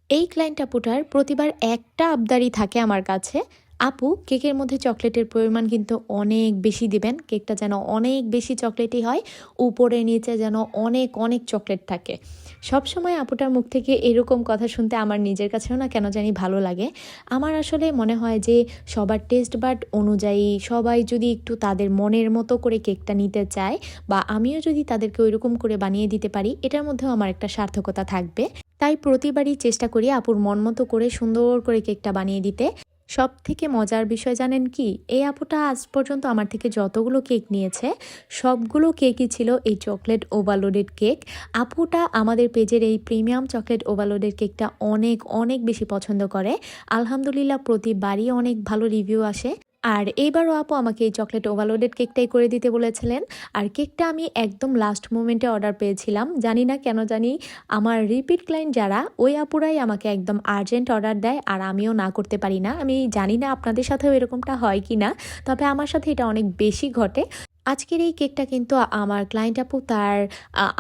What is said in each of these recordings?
এই ক্লায়েন্ট আপুটার প্রতিবার একটা আবদারই থাকে আমার কাছে, আপু কেকের মধ্যে চকলেটের পরিমাণ কিন্তু অনেক বেশি দিবেন, কেকটা যেন অনেক বেশি চকলেটই হয়, উপরে নিচে যেন অনেক অনেক চকলেট থাকে। সবসময় আপুটার মুখ থেকে এরকম কথা শুনতে আমার নিজের কাছেও না কেন জানি ভালো লাগে। আমার আসলে মনে হয় যে সবার টেস্ট বাড অনুযায়ী সবাই যদি একটু তাদের মনের মতো করে কেকটা নিতে চায়, বা আমিও যদি তাদেরকে ওইরকম করে বানিয়ে দিতে পারি, এটার মধ্যেও আমার একটা সার্থকতা থাকবে। তাই প্রতিবারই চেষ্টা করি আপুর মন মতো করে সুন্দর করে কেকটা বানিয়ে দিতে। সব থেকে মজার বিষয় জানেন কি, এই আপুটা আজ পর্যন্ত আমার থেকে যতগুলো কেক নিয়েছে সবগুলো কেকই ছিল এই চকলেট ওভারলোডেড কেক। আপুটা আমাদের পেজের এই প্রিমিয়াম চকলেট ওভারলোডেড কেকটা অনেক অনেক বেশি পছন্দ করে। আলহামদুলিল্লাহ প্রতিবারই অনেক ভালো রিভিউ আসে। আর এইবারও আপু আমাকে এই চকলেট ওভারলোডেড কেকটাই করে দিতে বলেছিলেন। আর কেকটা আমি একদম লাস্ট মোমেন্টে অর্ডার পেয়েছিলাম, জানি না কেন জানি আমার রিপিট ক্লায়েন্ট যারা, ওই আপুরাই আমাকে একদম আর্জেন্ট অর্ডার দেয়, আর আমিও না করতে পারি না। আমি জানি না আপনাদের সাথেও এরকমটা হয় কি না, তবে আমার সাথে এটা অনেক বেশি ঘটে। আজকের এই কেকটা কিন্তু আমার ক্লায়েন্ট আপু তার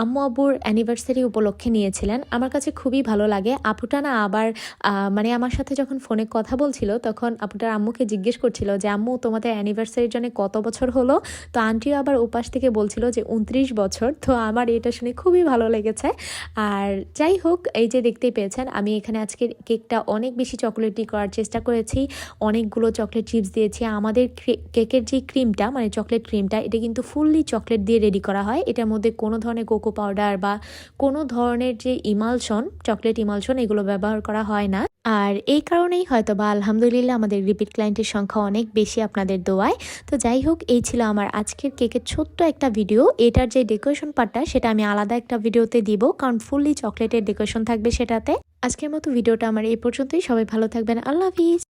আম্মু আব্বুর অ্যানিভার্সারি উপলক্ষে নিয়েছিলেন। আমার কাছে খুবই ভালো লাগে। আপুটা না আবার মানে আমার সাথে যখন ফোনে কথা বলছিল তখন আপুটার আম্মুকে জিজ্ঞেস করছিল যে আম্মু তোমাদের অ্যানিভার্সারির জন্য কত বছর হলো। তো আন্টিও আবার ওপাশ থেকে বলছিল যে 29 বছর। তো আমার এটা শুনে খুবই ভালো লেগেছে। আর যাই হোক, এই যে দেখতেই পেয়েছেন আমি এখানে আজকের কেকটা অনেক বেশি চকোলেটি করার চেষ্টা করেছি। অনেকগুলো চকলেট চিপস দিয়েছি। আমাদের কেকের যে ক্রিমটা মানে চকলেট ক্রিমটা, এটা কিন্তু ফুললি চকলেট দিয়ে রেডি করা হয়। এটার মধ্যে কোনো ধরনের কোকো পাউডার বা কোনো ধরনের যে ইমালশন, চকলেট ইমালশন, এগুলো ব্যবহার করা হয় না। আর এই কারণেই হয়তো বা আলহামদুলিল্লাহ আমাদের রিপিট ক্লায়েন্টের সংখ্যা অনেক বেশি আপনাদের দোয়ায়। তো যাই হোক, এই ছিল আমার আজকের কেকের ছোট্ট একটা ভিডিও। এটার যে ডেকোরেশন পার্টটা সেটা আমি আলাদা একটা ভিডিওতে দিব, কারণ ফুললি চকলেটের ডেকোরেশন থাকবে সেটাতে। আজকের মতো ভিডিওটা আমার এই পর্যন্তই। সবাই ভালো থাকবেন। আল্লাহ হাফিজ।